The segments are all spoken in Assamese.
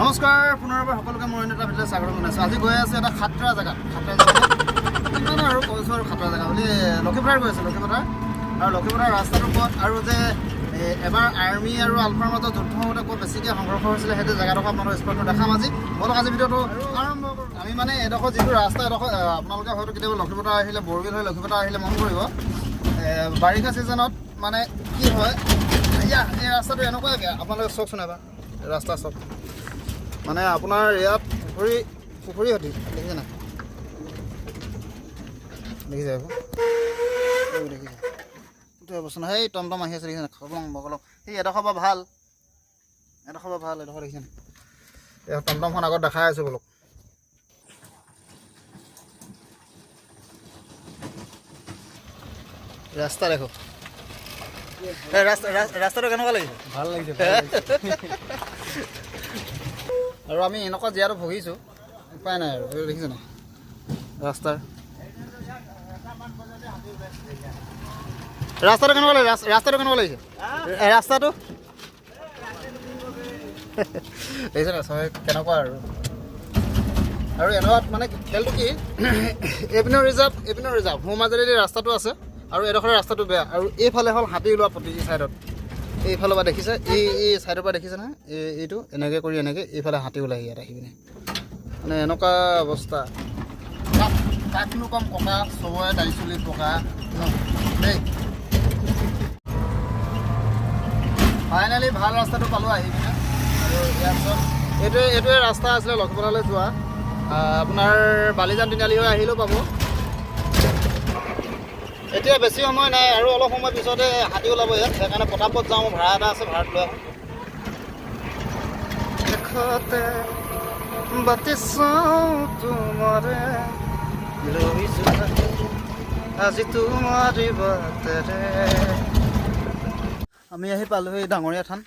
নমস্কাৰ পুনৰবাৰ সকলোকে মোৰ এটা ভিডিঅ' স্বাগতম জনাইছোঁ। আজি গৈ আছোঁ এটা খাতৰা জেগাত কিমান আৰু কৈছোঁ আৰু খাতৰা জেগা বুলি লক্ষীপথাৰ গৈ আছোঁ। লক্ষীপথাৰ আৰু লক্ষীপথাৰ ৰাস্তাটোৰ ওপৰত আৰু যে এবাৰ আৰ্মি আৰু আলফাৰ মাজত যুদ্ধ হওঁতে ক'ত বেছিকৈ সংঘৰ্ষ হৈছিলে সেইটো জেগাডোখৰ আপোনালোকৰ স্পটটো দেখাম আজি। বলক আজি ভিডিঅ'টো আৰম্ভ কৰোঁ। আমি মানে এডোখৰ যিটো ৰাস্তা এডোখৰ আপোনালোকে হয়তো কেতিয়াবা লক্ষীপথাৰ আহিলে বৰবিল হৈ লক্ষীপথাৰ আহিলে মন কৰিব বাৰিষা ছিজনত মানে কি হয় এই ৰাস্তাটো এনেকুৱাকৈ আপোনালোকে চাওকচোন এবাৰ ৰাস্তা চাওক মানে আপোনাৰ ইয়াত পুখুৰী সতি দেখিছে নাই দেখিছে আকৌ দেখিছে এইটো অৱস্থা নাই। সেই টমটম আহি আছে দেখিছে নাই খলং বগলং সেই এডোখৰ পৰা ভাল এডোখৰ দেখিছে নাই এই টমটমখন আগত দেখাই আছোঁ বোলক। ৰাস্তা দেখো ৰাস্তাটো কেনেকুৱা লাগিছে? ভাল লাগিছে আৰু আমি এনেকুৱা জীয়াটো ভুগিছোঁ উপায় নাই আৰু এই দেখিছে নাই ৰাস্তাটো কেনেকুৱা লাগিছে? ৰাস্তাটো কেনেকুৱা লাগিছে? ৰাস্তাটো দেখিছে নাই চবে কেনেকুৱা আৰু এনেকুৱা মানে খেলটো কি এইপিনৰ ৰিজাৰ্ভ মোৰ মাজেদি ৰাস্তাটো আছে আৰু এডোখৰ ৰাস্তাটো বেয়া আৰু এইফালে হ'ল হাতী ওলোৱা প্ৰতি ছাইডত এইফালৰ পৰা দেখিছে এই ছাইডৰ পৰা দেখিছে নহয় এইটো এনেকৈ কৰি এনেকৈ এইফালে হাতী ওলাই ইয়াত আহি পিনে মানে এনেকুৱা অৱস্থা কাকনো কম ককা চবৰে দাড়ি চুলি পকা দেই। ফাইনেলি ভাল ৰাস্তাটো পালোঁ আহি পিনে আৰু ইয়াৰ পিছত এইটোৱে ৰাস্তা আছিলে লক্ষীপথাৰলৈ যোৱা আপোনাৰ বালিজান তিনিআলি হৈ আহিলেও পাব। এতিয়া বেছি সময় নাই আৰু অলপ সময় পিছতে হাতী ওলাব ইয়াত সেইকাৰণে পটাপট যাওঁ মোৰ ভাড়া এটা আছে ভাড়াত লৈ আহোঁ। দেখতে বাতি চাওঁ তোমাৰে লৈ যোৱা আজি তোমাৰি বাটেৰে। আমি আহি পালোঁ এই ডাঙৰীয়া থান।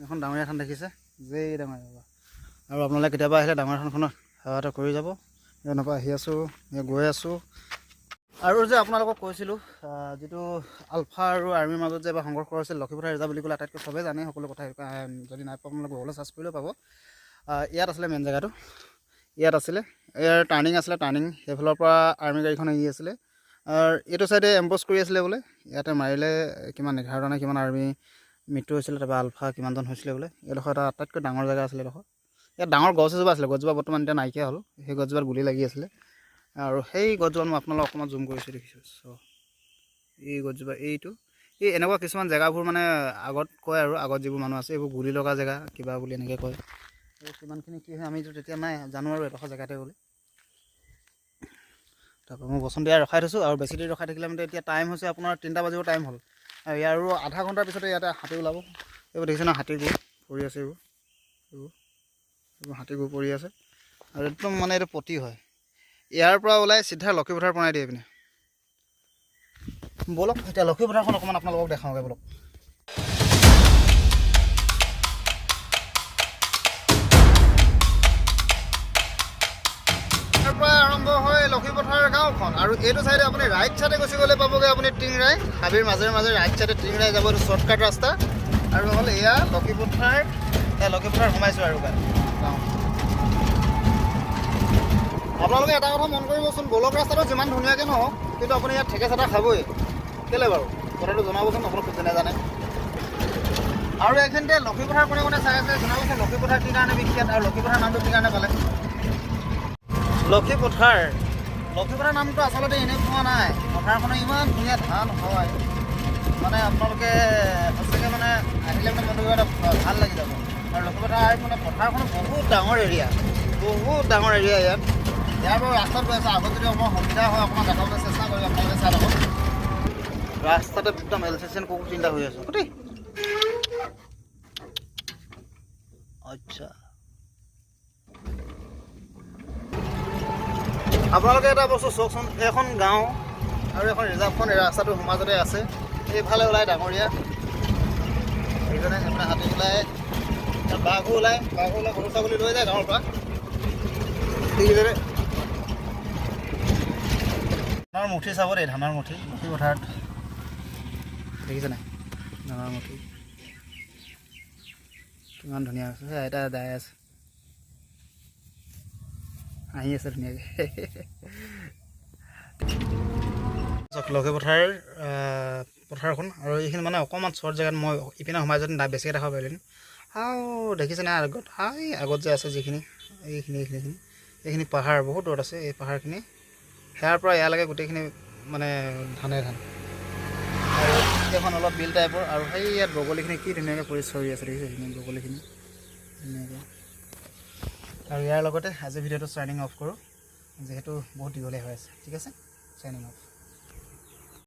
এখন ডাঙৰীয়া থান দেখিছে যে এই ডাঙৰীয়া আৰু আপোনালোকে কেতিয়াবা আহিলে ডাঙৰীয়া থানখনত সেৱা এটা কৰি যাব। এনেকুৱা আহি আছোঁ গৈ আছোঁ আৰু যে আপোনালোকক কৈছিলোঁ যিটো আলফা আৰু আৰ্মিৰ মাজত যে এবাৰ সংঘৰ্ষ হৈছিল লক্ষীপথাৰ ৰিজাৰ্ভ বুলি ক'লে আটাইতকৈ চবেই জানে সকলো কথা। যদি নাই পোৱা আপোনালোকে গুগলত চাৰ্চ কৰিলেও পাব। ইয়াত আছিলে মেইন জেগাটো ইয়াত আছিলে ইয়াৰ টাৰ্ণিং আছিলে টাৰ্ণিং সেইফালৰ পৰা আৰ্মি গাড়ীখন আহি আছিলে আৰু এইটো ছাইডে এম্বছ কৰি আছিলে বোলে ইয়াতে মাৰিলে কিমান 11টা নে কিমান আৰ্মি মৃত্যু হৈছিলে তাৰপৰা আলফা কিমানজন হৈছিলে বোলে। এইডোখৰ এটা আটাইতকৈ ডাঙৰ জেগা আছিলে এইডোখৰ। ইয়াত ডাঙৰ গছ এজোপা আছিলে গছজোপা বৰ্তমান এতিয়া নাইকিয়া হ'ল সেই গছজোপাত গুলি লাগি আছিলে আৰু সেই গছজোপা মই আপোনালোকক অকণমান জুম কৰিছোঁ দেখিছোঁ এই গছজোপা এই এনেকুৱা কিছুমান জেগাবোৰ মানে আগত কয় আৰু আগত যিবোৰ মানুহ আছে এইবোৰ গুলি লগা জেগা কিবা বুলি এনেকৈ কয়। এই কিমানখিনি কি হয় আমিতো তেতিয়া নাই জানো আৰু এডোখৰ জেগাতে বুলি তাৰপৰা মই বচন দিয়া ৰখাই থৈছোঁ আৰু বেছি দেৰি ৰখাই থাকিলে মানে এতিয়া টাইম হৈছে আপোনাৰ 3টা বাজিব টাইম হ'ল আৰু ইয়াৰো আধা ঘণ্টাৰ পিছতে ইয়াতে হাতী ওলাব। এইবোৰ দেখিছে ন হাতীবোৰ পৰি আছে এইবোৰ হাতীবোৰ পৰি আছে আৰু একদম মানে এইটো পতি হয় ইয়াৰ পৰা ওলাই চিধা লক্ষীপথাৰ বনাই দিয়ে পিনে। বলক এতিয়া লক্ষীপথাৰখন অকণমান আপোনালোকক দেখাওঁগৈ বলক। ইয়াৰ পৰা আৰম্ভ হয় লক্ষীপথাৰ গাঁওখন আৰু এইটো চাইডে আপুনি ৰাইট চাইডে গুচি গ'লে পাবগৈ আপুনি টিংৰাই হাবিৰ মাজে ৰাইট চাইডে টিংৰাই যাব এইটো শ্বৰ্টকাট ৰাস্তা আৰু নহ'লে এয়া লক্ষীপথাৰ সোমাইছোঁ আৰু গাঁও। আপোনালোকে এটা কথা মন কৰিবচোন বলক ৰাস্তাটো যিমান ধুনীয়াকৈ নহওক কিন্তু আপুনি ইয়াত ঠেকেচ এটা খাবই কেলৈ বাৰু কথাটো জনাবচোন আপোনালোক খুব নাজানে। আৰু এইখিনিতে লক্ষীপথাৰ কোনে চাই আছে জনাবচোন লক্ষীপথাৰ কি কাৰণে বিখ্যাত আৰু লক্ষীপথাৰ নামটো কি কাৰণে পালে? লক্ষীপথাৰ নামটো আচলতে এনেই পোৱা নাই। পথাৰখনৰ ইমান ধুনীয়া ধান হয় মানে আপোনালোকে সঁচাকৈ মানে আহিলে মানে মনটো এটা ভাল লাগি যাব। আৰু লক্ষীপথাৰ মানে পথাৰখন বহুত ডাঙৰ এৰিয়া ইয়াত ইয়াৰ পৰা ৰাস্তাত গৈ আছে আগত যদি অকণমান সুবিধা হয় অকণমান দেখাবলৈ চেষ্টা কৰিম আপোনালোকে চাই থাকক। ৰাস্তাতে একদম এলচেচন কুকুৰ 3টা হৈ আছে গোটেই। আচ্ছা আপোনালোকে এটা বস্তু চাওকচোন এখন গাঁও আৰু এখন ৰিজাৰ্ভখন এই ৰাস্তাটোৰ সমাজতে আছে। এইফালে ওলাই ডাঙৰীয়া এইজনে আপোনাৰ হাতী ওলাই বাঘো ওলাই গৰু ছাগলী লৈ যায় গাঁৱৰ পৰা দেখিছেনে। ধানৰ মুঠি চাব দেই ধানৰ মুঠি পথাৰত দেখিছে নাই ধানৰ মুঠি কিমান ধুনীয়া হৈছে। এটা দাই আছে আহি আছে ধুনীয়াকৈ লঘে পথাৰখন আৰু এইখিনি মানে অকণমান শ্বৰ্ট জেগাত মই ইপিনে সোমাই যদি বেছিকৈ দেখাব পাৰিলোঁ আৰু দেখিছেনে আগত আগত যে আছে যিখিনি এইখিনি পাহাৰ বহুত দূৰত আছে এই পাহাৰখিনি সেয়াৰ পৰা ইয়ালৈকে গোটেইখিনি মানে ধান আৰু এইখন অলপ বিল টাইপৰ আৰু সেই ইয়াত বগলীখিনি কি ধুনীয়াকৈ পৰি চৰি আছে দেখিছে সেইখিনি বগলীখিনি ধুনীয়াকৈ আৰু ইয়াৰ লগতে আজি ভিডিঅ'টো চাইনিং অফ কৰোঁ যিহেতু বহুত দীঘলীয়া হৈ আছে ঠিক আছে চাইনিং অফ